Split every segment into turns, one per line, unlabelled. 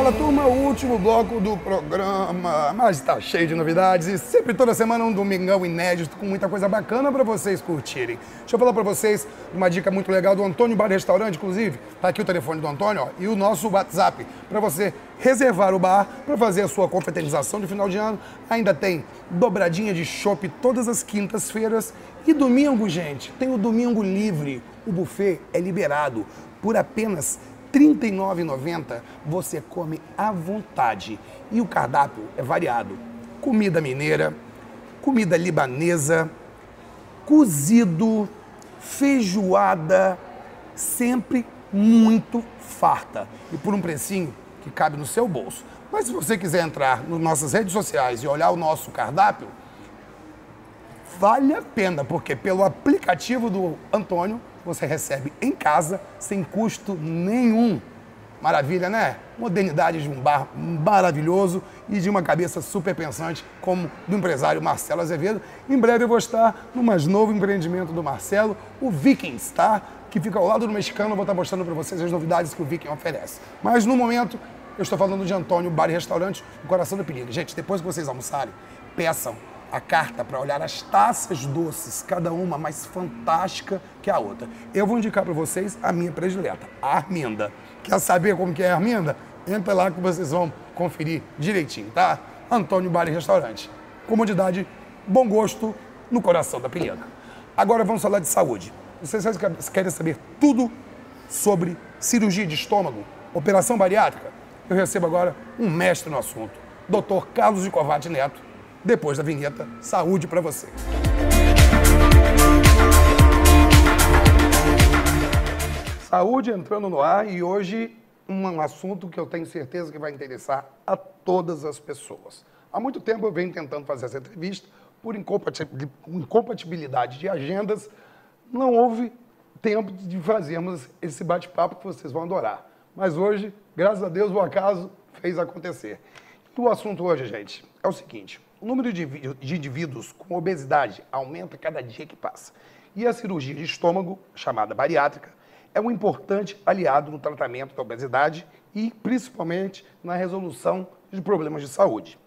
Fala, turma, o último bloco do programa, mas tá cheio de novidades e sempre toda semana um domingão inédito com muita coisa bacana pra vocês curtirem. Deixa eu falar pra vocês uma dica muito legal do Antônio Bar Restaurante, inclusive, tá aqui o telefone do Antônio, ó, e o nosso WhatsApp pra você reservar o bar pra fazer a sua confraternização de final de ano. Ainda tem dobradinha de chopp todas as quintas-feiras e domingo, gente, tem o domingo livre. O buffet é liberado por apenas R$ 39,90, você come à vontade. E o cardápio é variado. Comida mineira, comida libanesa, cozido, feijoada, sempre muito farta. E por um precinho que cabe no seu bolso. Mas se você quiser entrar nas nossas redes sociais e olhar o nosso cardápio, vale a pena, porque pelo aplicativo do Antônio, você recebe em casa, sem custo nenhum. Maravilha, né? Modernidade de um bar maravilhoso e de uma cabeça super pensante, como do empresário Marcelo Azevedo. Em breve eu vou estar no mais novo empreendimento do Marcelo, o Vikings, tá? Que fica ao lado do mexicano. Eu vou estar mostrando para vocês as novidades que o Viking oferece. Mas no momento, eu estou falando de Antônio Bar e Restaurante, no coração do perigo. Gente, depois que vocês almoçarem, peçam a carta para olhar as taças doces, cada uma mais fantástica que a outra. Eu vou indicar para vocês a minha predileta, a Arminda. Quer saber como que é a Arminda? Entra lá que vocês vão conferir direitinho, tá? Antônio Bar e Restaurante. Comodidade, bom gosto no coração da pilhana. Agora vamos falar de saúde. Vocês querem saber tudo sobre cirurgia de estômago, operação bariátrica? Eu recebo agora um mestre no assunto, Dr. Carlos de Covatti Neto. Depois da vinheta, saúde para você. Saúde entrando no ar e hoje um assunto que eu tenho certeza que vai interessar a todas as pessoas. Há muito tempo eu venho tentando fazer essa entrevista, por incompatibilidade de agendas, não houve tempo de fazermos esse bate-papo que vocês vão adorar. Mas hoje, graças a Deus, o acaso fez acontecer. E o assunto hoje, gente, é o seguinte: o número de indivíduos com obesidade aumenta cada dia que passa. E a cirurgia de estômago, chamada bariátrica, é um importante aliado no tratamento da obesidade e, principalmente, na resolução de problemas de saúde.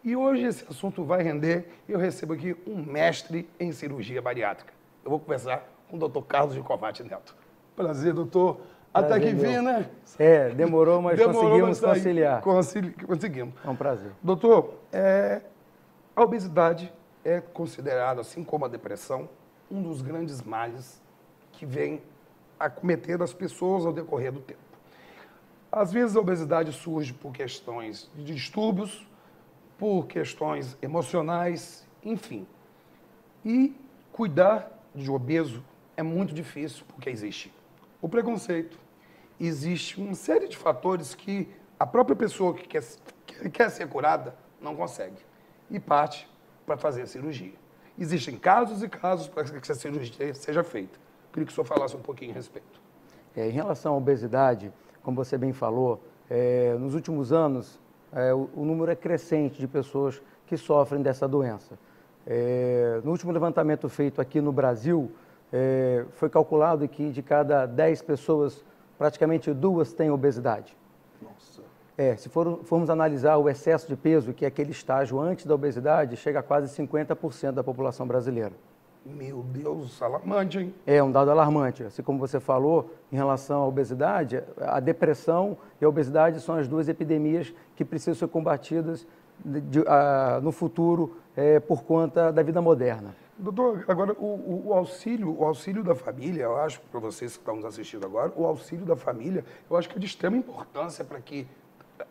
E hoje esse assunto vai render. Eu recebo aqui um mestre em cirurgia bariátrica. Eu vou conversar com o Dr. Carlos de Covatti Neto. Prazer, doutor. Até que vem, né?
Demorou, mas conseguimos conciliar.
Conseguimos.
É um prazer.
Doutor, a obesidade é considerada, assim como a depressão, um dos grandes males que vem acometendo as pessoas ao decorrer do tempo. Às vezes a obesidade surge por questões de distúrbios, por questões emocionais, enfim. E cuidar de obeso é muito difícil porque existe o preconceito, existe uma série de fatores que a própria pessoa que quer ser curada não consegue e parte para fazer a cirurgia. Existem casos e casos para que essa cirurgia seja feita. Queria que o senhor falasse um pouquinho a respeito.
Em relação à obesidade, como você bem falou, nos últimos anos, o número é crescente de pessoas que sofrem dessa doença. No último levantamento feito aqui no Brasil, foi calculado que de cada 10 pessoas, praticamente 2 têm obesidade.
Nossa.
Se formos analisar o excesso de peso, que é aquele estágio antes da obesidade, chega a quase 50% da população brasileira.
Meu Deus, alarmante, hein?
É um dado alarmante. Assim como você falou, em relação à obesidade, a depressão e a obesidade são as 2 epidemias que precisam ser combatidas no futuro por conta da vida moderna.
Doutor, agora o auxílio da família, eu acho, para vocês que estão nos assistindo agora, o auxílio da família, eu acho que é de extrema importância para que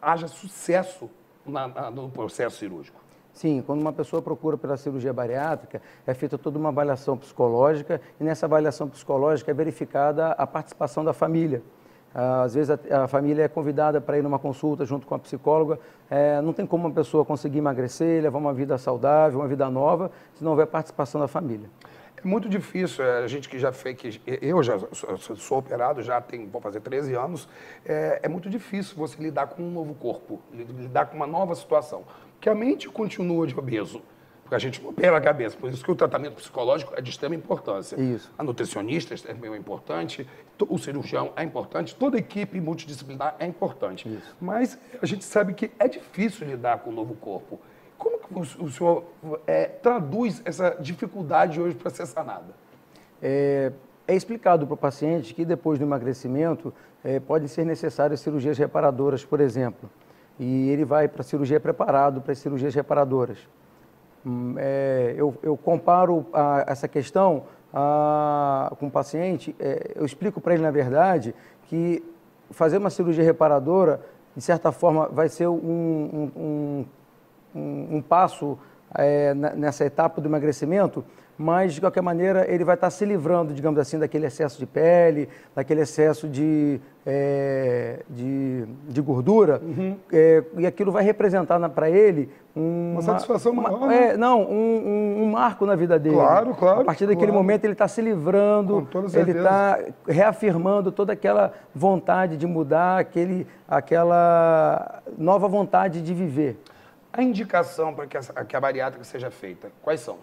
haja sucesso no processo cirúrgico.
Sim, quando uma pessoa procura pela cirurgia bariátrica, é feita toda uma avaliação psicológica e nessa avaliação psicológica é verificada a participação da família. Às vezes a família é convidada para ir numa consulta junto com a psicóloga. Não tem como uma pessoa conseguir emagrecer, levar uma vida saudável, uma vida nova, se não houver participação da família.
É muito difícil, a gente que já fez, eu já sou operado, vou fazer 13 anos, é muito difícil você lidar com um novo corpo, lidar com uma nova situação. Porque a mente continua de obeso, Porque a gente não opera a cabeça. Por isso que o tratamento psicológico é de extrema importância.
Isso.
A nutricionista é meio importante, o cirurgião é importante, toda a equipe multidisciplinar é importante.
Isso.
Mas a gente sabe que é difícil lidar com o novo corpo. Como que o senhor traduz essa dificuldade hoje para ser sanada?
É explicado para o paciente que depois do emagrecimento podem ser necessárias cirurgias reparadoras, por exemplo. E ele vai para a cirurgia preparado para as cirurgias reparadoras. Eu comparo essa questão com o paciente, eu explico para ele, na verdade, que fazer uma cirurgia reparadora, de certa forma, vai ser um passo nessa etapa do emagrecimento, mas, de qualquer maneira, ele vai estar se livrando, digamos assim, daquele excesso de pele, daquele excesso de gordura, e aquilo vai representar para ele
uma satisfação maior, né?
um marco na vida dele.
Claro, claro.
A partir daquele momento ele está se livrando, ele está reafirmando toda aquela vontade de mudar, aquela nova vontade de viver.
A indicação para que a bariátrica seja feita, quais são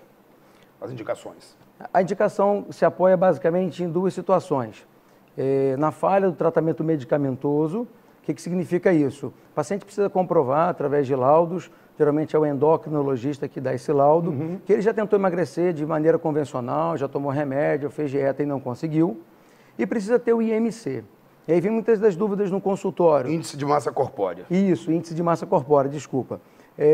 as indicações?
A indicação se apoia basicamente em duas situações. Na falha do tratamento medicamentoso, o que significa isso? O paciente precisa comprovar, através de laudos, geralmente é o endocrinologista que dá esse laudo, que ele já tentou emagrecer de maneira convencional, já tomou remédio, fez dieta e não conseguiu, e precisa ter o IMC. E aí vem muitas das dúvidas no consultório.
Índice de massa corpórea.
Isso, índice de massa corpórea, desculpa.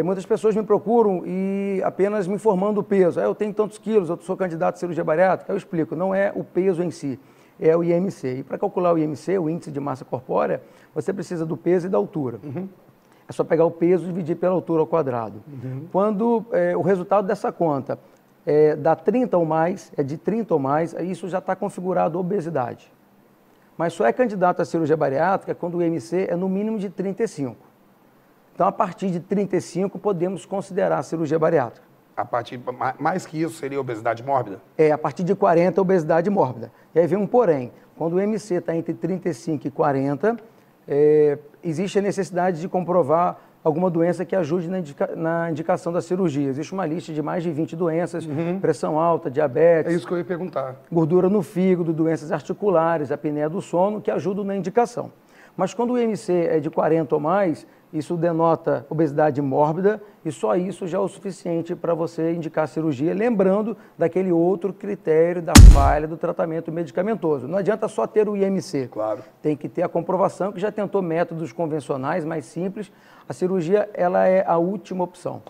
Muitas pessoas me procuram e apenas me informando o peso. Eu tenho tantos quilos, eu sou candidato à cirurgia bariátrica. Eu explico, não é o peso em si, é o IMC. E para calcular o IMC, o índice de massa corpórea, você precisa do peso e da altura. É só pegar o peso e dividir pela altura ao quadrado. Quando o resultado dessa conta dá 30 ou mais, é de 30 ou mais, isso já está configurado obesidade. Mas só é candidato à cirurgia bariátrica quando o IMC é no mínimo de 35. Então, a partir de 35, podemos considerar a cirurgia bariátrica.
A partir, mais que isso, seria obesidade mórbida?
A partir de 40, obesidade mórbida. E aí vem um porém. Quando o IMC está entre 35 e 40, existe a necessidade de comprovar alguma doença que ajude na indicação da cirurgia. Existe uma lista de mais de 20 doenças, pressão alta, diabetes...
É isso que eu ia perguntar.
Gordura no fígado, doenças articulares, apneia do sono, que ajudam na indicação. Mas quando o IMC é de 40 ou mais, isso denota obesidade mórbida e só isso já é o suficiente para você indicar a cirurgia, lembrando daquele outro critério da falha do tratamento medicamentoso. Não adianta só ter o IMC.
Claro.
Tem que ter a comprovação que já tentou métodos convencionais, mais simples. A cirurgia, ela é a última opção.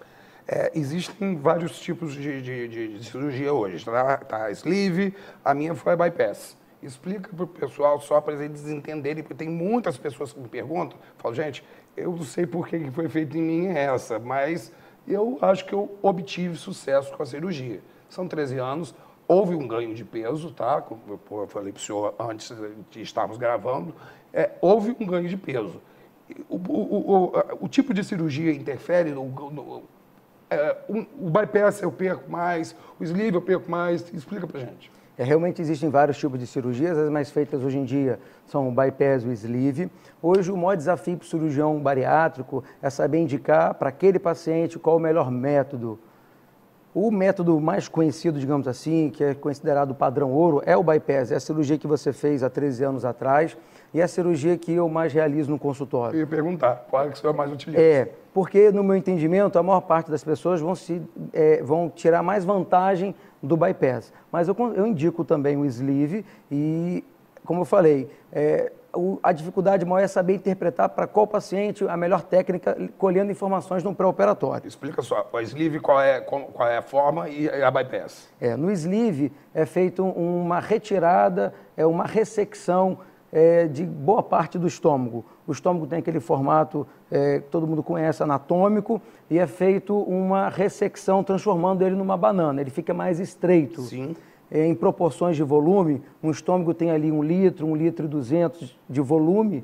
Existem vários tipos de cirurgia hoje. Tá a sleeve, a minha foi a bypass. Explica para o pessoal, só para eles entenderem, porque tem muitas pessoas que me perguntam, falam, gente, eu não sei por que foi feito em mim essa, mas eu acho que eu obtive sucesso com a cirurgia. São 13 anos, houve um ganho de peso, tá? Como eu falei para o senhor antes de estarmos gravando, houve um ganho de peso. O tipo de cirurgia interfere o bypass eu perco mais, o sleeve eu perco mais, explica para gente.
Realmente existem vários tipos de cirurgias, as mais feitas hoje em dia são o bypass e o sleeve. Hoje o maior desafio para o cirurgião bariátrico é saber indicar para aquele paciente qual o melhor método. O método mais conhecido, digamos assim, que é considerado padrão ouro, é o bypass, é a cirurgia que você fez há 13 anos atrás e é a cirurgia que eu mais realizo no consultório.
Eu ia perguntar, qual é que o senhor mais utiliza?
Porque, no meu entendimento, a maior parte das pessoas vão tirar mais vantagem do bypass. Mas eu indico também o sleeve e, como eu falei, a dificuldade maior é saber interpretar para qual paciente a melhor técnica, colhendo informações no pré-operatório.
Explica só, o sleeve qual é a forma e a bypass?
No sleeve é feita uma retirada, uma ressecção de boa parte do estômago. O estômago tem aquele formato que todo mundo conhece, anatômico, e é feito uma ressecção transformando ele numa banana. Ele fica mais estreito.
Sim.
Em proporções de volume, um estômago tem ali 1 litro e 200 de volume,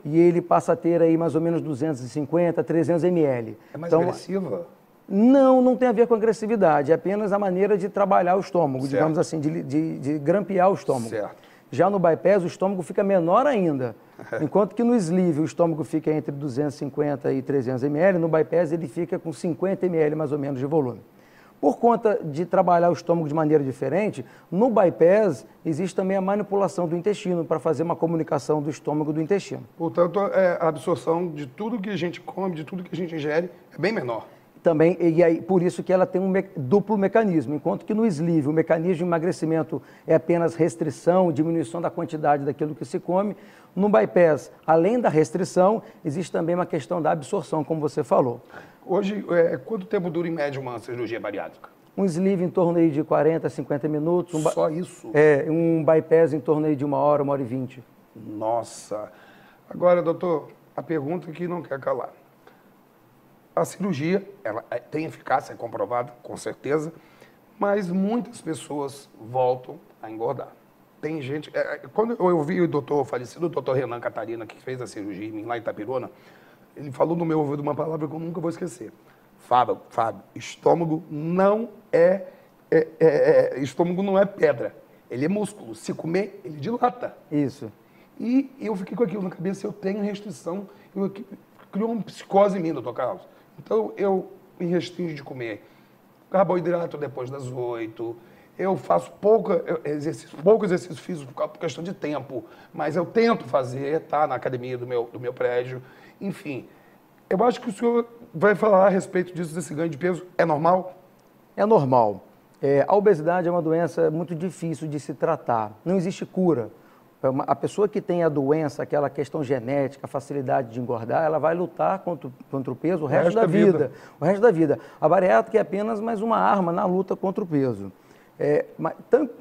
e ele passa a ter aí mais ou menos 250, 300 ml.
É mais agressiva?
Não tem a ver com agressividade, é apenas a maneira de trabalhar o estômago, certo, digamos assim, de grampear o estômago.
Certo.
Já no bypass, o estômago fica menor ainda, enquanto que no sleeve o estômago fica entre 250 e 300 ml, no bypass ele fica com 50 ml mais ou menos de volume. Por conta de trabalhar o estômago de maneira diferente, no bypass existe também a manipulação do intestino para fazer uma comunicação do estômago do intestino.
Portanto, a absorção de tudo que a gente come, de tudo que a gente ingere, é bem menor.
Também, e aí, por isso que ela tem um duplo mecanismo, enquanto que no sleeve o mecanismo de emagrecimento é apenas restrição, diminuição da quantidade daquilo que se come, no bypass, além da restrição, existe também uma questão da absorção, como você falou.
Hoje, quanto tempo dura em média uma cirurgia bariátrica?
Um sleeve em torno aí de 40, 50 minutos.
Só isso?
Um bypass em torno aí de 1 hora, 1 hora e 20.
Nossa! Agora, doutor, a pergunta que não quer calar. A cirurgia, ela tem eficácia, é comprovado, com certeza, mas muitas pessoas voltam a engordar. Tem gente... quando eu ouvi o falecido doutor Renan Catarina, que fez a cirurgia em mim, lá em Itapirona, ele falou no meu ouvido uma palavra que eu nunca vou esquecer. Fábio, estômago não estômago não é pedra, ele é músculo. Se comer, ele dilata.
Isso.
E eu fiquei com aquilo na cabeça, eu tenho restrição, criou uma psicose em mim, doutor Carlos. Então, eu me restringo de comer carboidrato depois das 8, eu faço pouco exercício físico por questão de tempo, mas eu tento fazer, tá, na academia do meu prédio, enfim. Eu acho que o senhor vai falar a respeito disso, desse ganho de peso. É normal?
É normal. A obesidade é uma doença muito difícil de se tratar. Não existe cura. A pessoa que tem a doença, aquela questão genética, a facilidade de engordar, ela vai lutar contra o peso o resto da vida. O resto da vida. A bariátrica é apenas mais uma arma na luta contra o peso.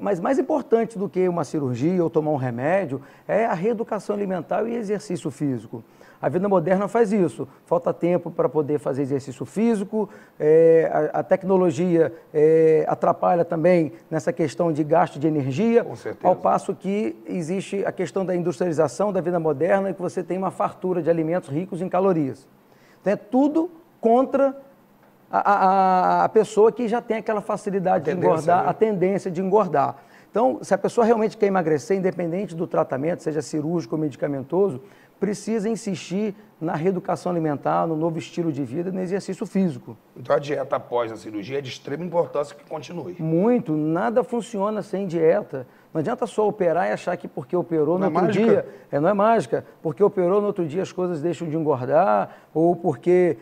Mas mais importante do que uma cirurgia ou tomar um remédio é a reeducação alimentar e exercício físico. A vida moderna faz isso. Falta tempo para poder fazer exercício físico, a tecnologia atrapalha também nessa questão de gasto de energia,
com certeza.
Ao passo que existe a questão da industrialização da vida moderna e que você tem uma fartura de alimentos ricos em calorias. Então é tudo contra a pessoa que já tem aquela facilidade de engordar, né? A tendência de engordar. Então, se a pessoa realmente quer emagrecer, independente do tratamento, seja cirúrgico ou medicamentoso, precisa insistir na reeducação alimentar, no novo estilo de vida, no exercício físico.
Então a dieta após a cirurgia é de extrema importância que continue.
Muito, nada funciona sem dieta. Não adianta só operar e achar que porque operou no outro dia... não é mágica. Porque operou no outro dia as coisas deixam de engordar, ou porque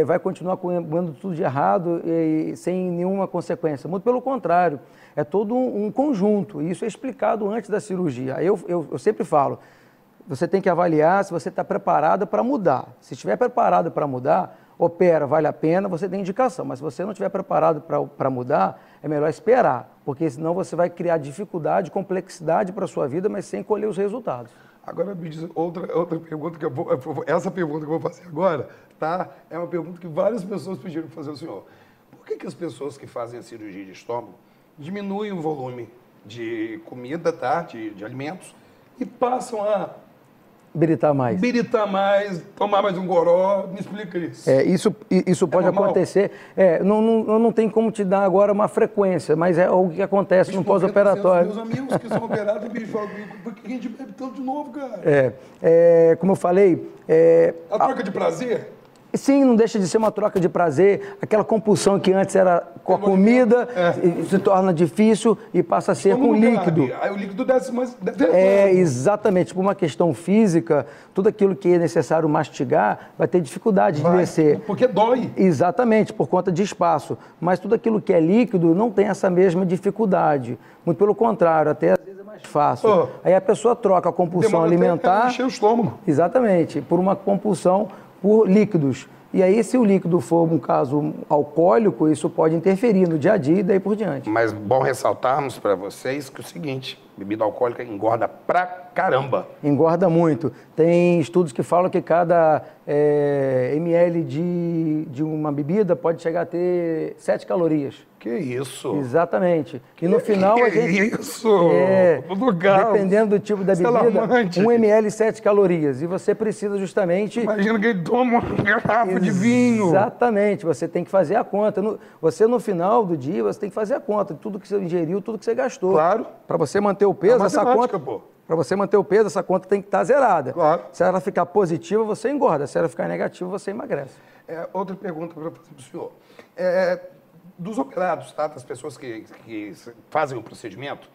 vai continuar comendo tudo de errado e sem nenhuma consequência. Muito pelo contrário, é todo um conjunto. E isso é explicado antes da cirurgia. Eu sempre falo, você tem que avaliar se você está preparado para mudar. Se estiver preparado para mudar, opera, vale a pena, você tem indicação. Mas se você não estiver preparado para mudar, é melhor esperar, porque senão você vai criar dificuldade, complexidade para a sua vida, mas sem colher os resultados.
Agora me diz outra pergunta essa pergunta que eu vou fazer agora, tá? É uma pergunta que várias pessoas pediram para fazer ao senhor. Por que as pessoas que fazem a cirurgia de estômago diminuem o volume de comida, tá? De alimentos, e passam a
biritar mais,
tomar mais um goró? Me explica isso.
Isso pode acontecer. Eu não tenho como te dar agora uma frequência, mas é algo que acontece no pós-operatório.
Meus amigos que são operados, bicho, por que a gente bebe tanto de novo, cara?
Como eu falei...
A troca de prazer?
Sim, não deixa de ser uma troca de prazer. Aquela compulsão que antes era com a comida, se torna difícil e passa a ser com líquido.
Aí o líquido desce mais...
Exatamente. Por uma questão física, tudo aquilo que é necessário mastigar vai ter dificuldade de descer.
Porque dói.
Exatamente, por conta de espaço. Mas tudo aquilo que é líquido não tem essa mesma dificuldade. Muito pelo contrário, até às vezes é mais fácil. Aí a pessoa troca a compulsão alimentar...
encher o estômago.
Exatamente, por uma compulsão por líquidos. E aí, se o líquido for um caso alcoólico, isso pode interferir no dia a dia e daí por diante.
Mas bom ressaltarmos para vocês que é o seguinte, bebida alcoólica engorda pra caramba.
Engorda muito. Tem estudos que falam que cada ml de uma bebida pode chegar a ter 7 calorias.
Que isso?
Exatamente. E no final a gente...
Isso?
Dependendo do tipo da bebida, 1 ml 7 calorias. E você precisa justamente...
Imagina que ele toma uma garrafa de vinho.
Exatamente. Você tem que fazer a conta. Você, no final do dia, você tem que fazer a conta de tudo que você ingeriu, tudo que você gastou.
Claro.
Para você manter o peso, essa conta... Para você manter o peso, essa conta tem que estar zerada.
Claro.
Se ela ficar positiva, você engorda. Se ela ficar negativa, você emagrece.
Outra pergunta para fazer para o senhor. dos operados, tá? Das pessoas que fazem o procedimento,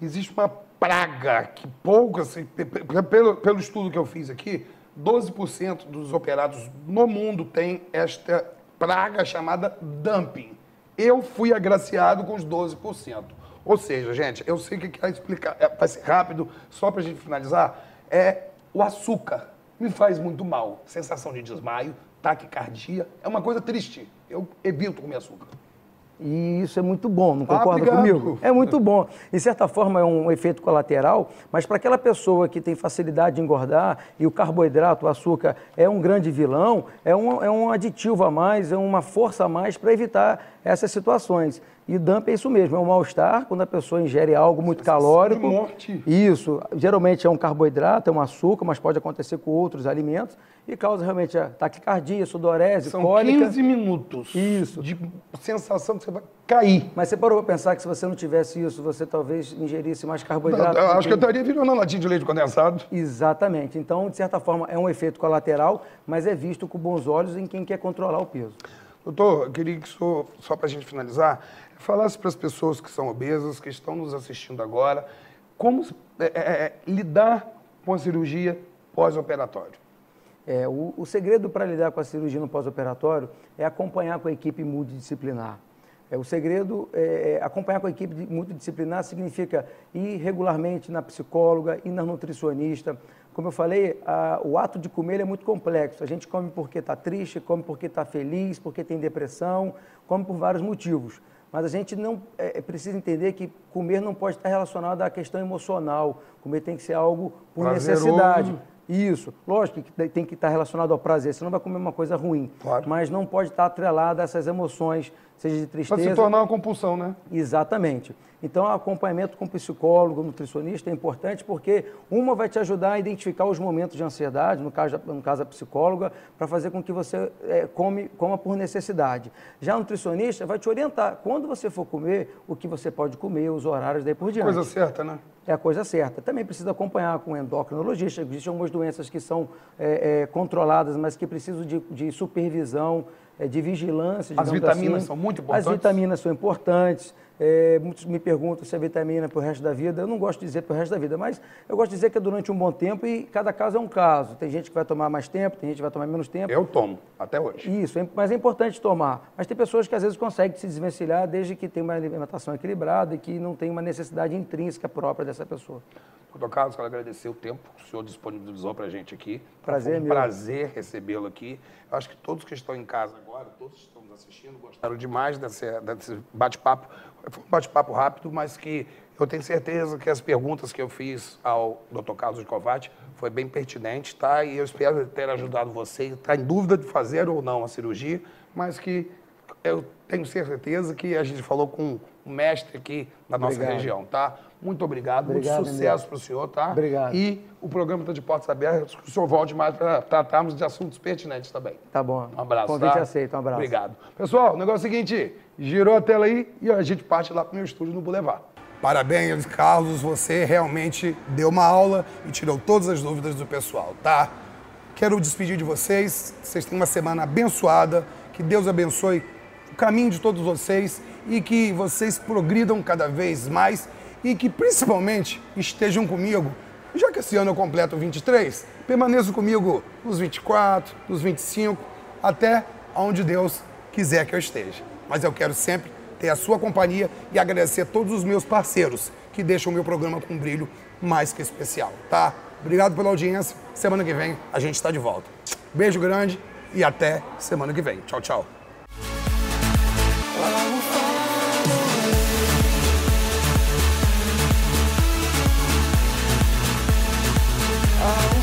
existe uma praga que poucas, assim, pelo estudo que eu fiz aqui, 12% dos operados no mundo têm esta praga chamada dumping. Eu fui agraciado com os 12%. Ou seja, gente, eu sei que quer explicar, vai ser rápido, só para a gente finalizar, o açúcar me faz muito mal. Sensação de desmaio, taquicardia, é uma coisa triste. Eu evito comer açúcar.
E isso é muito bom, não concorda comigo? É muito bom. De certa forma é um efeito colateral, mas para aquela pessoa que tem facilidade de engordar e o carboidrato, o açúcar, é um grande vilão, é um aditivo a mais, é uma força a mais para evitar essas situações. E dumping é isso mesmo, é um mal-estar quando a pessoa ingere algo muito calórico.
De morte.
Isso, geralmente é um carboidrato, é um açúcar, mas pode acontecer com outros alimentos e causa realmente a taquicardia, sudorese, cólica.
São 15 minutos de sensação que você vai cair.
Mas você parou para pensar que se você não tivesse isso, você talvez ingerisse mais carboidrato?
Eu acho que eu estaria virando uma latinha de leite condensado.
Exatamente. Então, de certa forma, é um efeito colateral, mas é visto com bons olhos em quem quer controlar o peso.
Doutor, eu queria que só para a gente finalizar, falasse para as pessoas que são obesas, que estão nos assistindo agora, como lidar com a cirurgia pós-operatório.
O segredo para lidar com a cirurgia no pós-operatório é acompanhar com a equipe multidisciplinar. O segredo acompanhar com a equipe multidisciplinar significa ir regularmente na psicóloga, ir na nutricionista. Como eu falei, o ato de comer é muito complexo. A gente come porque está triste, come porque está feliz, porque tem depressão, come por vários motivos. Mas a gente não precisa entender que comer não pode estar relacionado à questão emocional. Comer tem que ser algo por necessidade. Isso. Lógico que tem que estar relacionado ao prazer. Você não vai comer uma coisa ruim.
Claro.
Mas não pode estar atrelado a essas emoções, seja de tristeza...
Para se tornar uma compulsão, né?
Exatamente. Então, o acompanhamento com psicólogo, nutricionista é importante porque uma vai te ajudar a identificar os momentos de ansiedade, no caso a psicóloga, para fazer com que você coma por necessidade. Já o nutricionista vai te orientar. Quando você for comer, o que você pode comer, os horários, daí por diante.
Coisa certa, né?
É a coisa certa. Também precisa acompanhar com um endocrinologista. Existem algumas doenças que são controladas, mas que precisam de supervisão, de vigilância.
As vitaminas são muito importantes?
As vitaminas são importantes. Muitos me perguntam se é vitamina para o resto da vida. Eu não gosto de dizer para o resto da vida, mas eu gosto de dizer que é durante um bom tempo e cada caso é um caso. Tem gente que vai tomar mais tempo, tem gente que vai tomar menos tempo.
Eu tomo, até hoje.
Isso, mas é importante tomar. Mas tem pessoas que às vezes conseguem se desvencilhar desde que tem uma alimentação equilibrada e que não tem uma necessidade intrínseca própria dessa pessoa.
Doutor Carlos, quero agradecer o tempo que o senhor disponibilizou para a gente aqui.
Prazer,
Foi um prazer recebê-lo aqui. Eu acho que todos que estão em casa agora, todos que estão nos assistindo, gostaram demais desse bate-papo. Foi um bate-papo rápido, mas que eu tenho certeza que as perguntas que eu fiz ao Dr. Carlos Scovatti foi bem pertinente, tá? E eu espero ter ajudado você, está em dúvida de fazer ou não a cirurgia, mas que eu tenho certeza que a gente falou com um mestre aqui da nossa região, tá? Muito obrigado, muito sucesso para o senhor, tá?
Obrigado.
E o programa está de portas abertas, que o senhor volte mais para tratarmos de assuntos pertinentes também.
Tá bom.
Um abraço,
convite aceito, um abraço.
Obrigado. Pessoal, o negócio é o seguinte, girou a tela aí e a gente parte lá para o meu estúdio no Boulevard. Parabéns, Carlos, você realmente deu uma aula e tirou todas as dúvidas do pessoal, tá? Quero despedir de vocês, vocês têm uma semana abençoada, que Deus abençoe o caminho de todos vocês e que vocês progridam cada vez mais e que principalmente estejam comigo, já que esse ano eu completo 23, permaneçam comigo nos 24, nos 25, até onde Deus quiser que eu esteja. Mas eu quero sempre ter a sua companhia e agradecer a todos os meus parceiros que deixam o meu programa com um brilho mais que especial, tá? Obrigado pela audiência. Semana que vem a gente está de volta. Beijo grande e até semana que vem. Tchau, tchau.
Oh